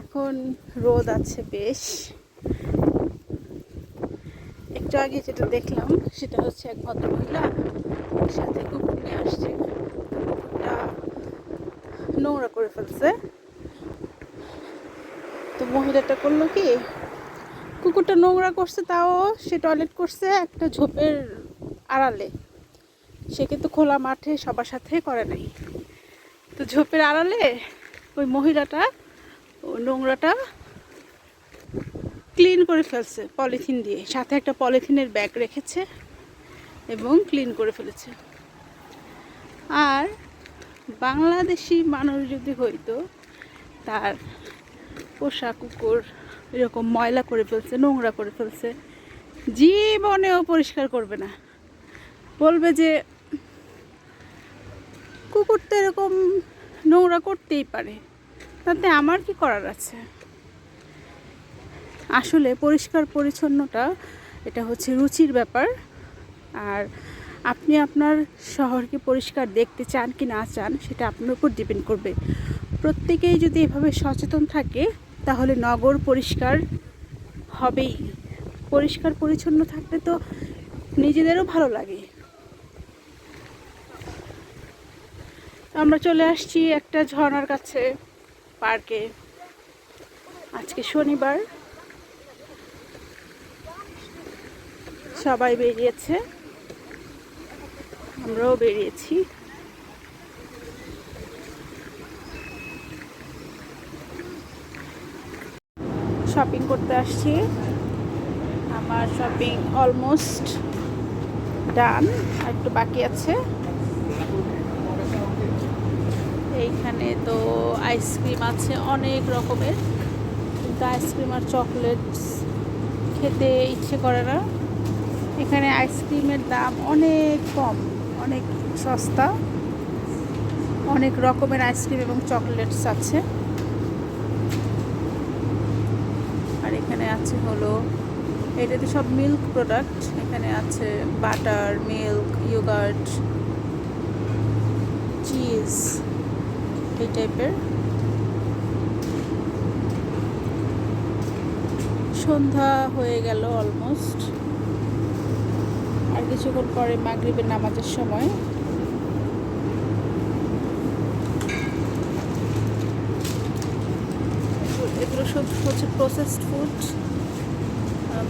এখন রোদ আছে বেশ। একটু আগে যেটা দেখলাম সেটা হচ্ছে এক ভদ্রমহিলা সাথে কুকুর নিয়ে আসছে, কুকুরটা নোংরা করে ফেলছে। তো মহিলাটা করলো কি, কুকুরটা নোংরা করছে, তাও সে টয়লেট করছে একটা ঝোপের আড়ালে। সে কিন্তু খোলা মাঠে সবার সাথে করে নাই। তো ঝোপের আড়ালে ওই মহিলাটা নোংরাটা ক্লিন করে ফেলছে পলিথিন দিয়ে, সাথে একটা পলিথিনের ব্যাগ রেখেছে এবং ক্লিন করে ফেলেছে। আর বাংলাদেশি মানুষ যদি হইতো, তার পোষা কুকুর এরকম ময়লা করে ফেলছে, নোংরা করে ফেলছে, জীবনেও পরিষ্কার করবে না। বলবে যে কুকুর তো এরকম নোংরা করতেই পারে, তাতে আমার কি করার আছে। আসলে পরিষ্কার পরিচ্ছন্নতা এটা হচ্ছে রুচির ব্যাপার। আর আপনি আপনার শহরকে পরিষ্কার দেখতে চান কি না চান সেটা আপনার উপর ডিপেন্ড করবে। প্রত্যেকেই যদি এভাবে সচেতন থাকে তাহলে নগর পরিষ্কার হবেই। পরিষ্কার পরিচ্ছন্ন থাকলে তো নিজেদেরও ভালো লাগে। আমরা চলে আসছি একটা ঝর্ণার কাছে, পার্কে। আজকে শনিবার, সবাই বেরিয়েছে, আমরাও বেরিয়েছি। শপিং করতে আসছি। আমার শপিং অলমোস্ট ডান, একটু বাকি আছে। এইখানে তো আইসক্রিম আছে অনেক রকমের, কিন্তু আইসক্রিম আর চকলেটস খেতে ইচ্ছে করে না। এখানে আইসক্রিমের দাম অনেক কম, অনেক সস্তা, অনেক রকমের আইসক্রিম এবং চকলেটস আছে। আর এখানে আছে হলো, এটাতে সব মিল্ক প্রোডাক্ট। এখানে আছে বাটার, মিল্ক, ইয়োগার্ট, চিজ, এই টাইপের। সন্ধ্যা হয়ে গেল অলমোস্ট, আর কিছুক্ষণ পরে মাগরিবের নামাজের সময়। এগুলো সব হচ্ছে প্রসেসড ফুড।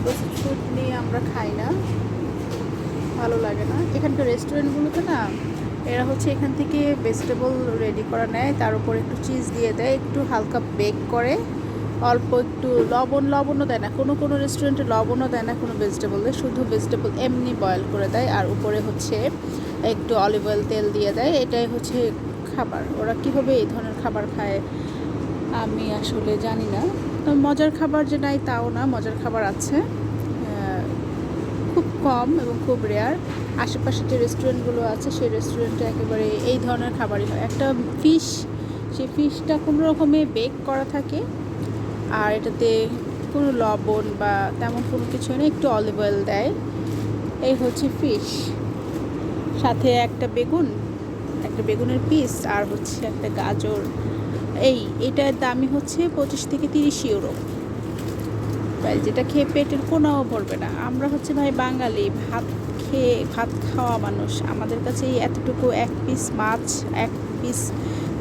প্রসেসড ফুড নিয়ে আমরা খাই না, ভালো লাগে না। এখানকার রেস্টুরেন্টগুলোতে না, এরা হচ্ছে এখান থেকে ভেজিটেবল রেডি করা নেয়, তার উপর একটু চিজ দিয়ে দেয়, একটু হালকা বেক করে, অল্প একটু লবণও দেয় না। কোনো কোনো রেস্টুরেন্টে লবণও দেয় না কোনো ভেজিটেবল দেয়, শুধু ভেজিটেবল এমনি বয়েল করে দেয়, আর উপরে হচ্ছে একটু অলিভ অয়েল তেল দিয়ে দেয়। এটাই হচ্ছে খাবার। ওরা কীভাবে এই ধরনের খাবার খায় আমি আসলে জানি না। তো মজার খাবার যে নাই তাও না, মজার খাবার আছে, খুব কম এবং খুব রেয়ার। আশেপাশে যে রেস্টুরেন্টগুলো আছে সেই রেস্টুরেন্টে একেবারে এই ধরনের খাবারই হয়। একটা ফিশ, সেই ফিশটা কোনো রকমে বেক করা থাকে, আর এটাতে কোনো লবণ বা তেমন কোনো কিছু নেই, একটু অলিভ অয়েল দেয়। এই হচ্ছে ফিশ, সাথে একটা বেগুনের পিস, আর হচ্ছে একটা গাজর। এটার দামই হচ্ছে 25 থেকে 30 ইউরো। যেটা খেয়ে পেটের কোনাও ভরবে না। আমরা হচ্ছে ভাই বাঙালি, ভাত খাওয়া মানুষ। আমাদের কাছে এতটুকু এক পিস মাছ, এক পিস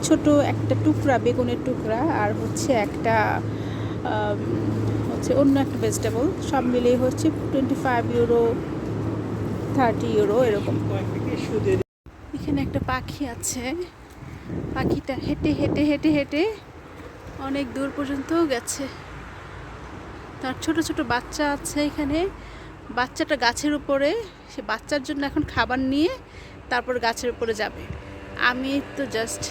ছোট একটা টুকরা বেগুনের টুকরা, আর হচ্ছে একটা হচ্ছে অন্য একটা ভেজিটেবল, সব মিলিয়ে হচ্ছে 25 ইউরো, 30 ইউরো এরকম। এখানে একটা পাখি আছে, পাখিটা হেঁটে হেঁটে হেঁটে হেঁটে অনেক দূর পর্যন্ত গেছে। তার ছোট ছোট বাচ্চা আছে এখানে। বাচ্চাটা গাছের উপরে, সে বাচ্চার জন্য এখন খাবার নিয়ে তারপর গাছের উপরে যাবে। আমি তো জাস্ট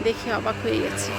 দেখে অবাক হয়ে গেছি।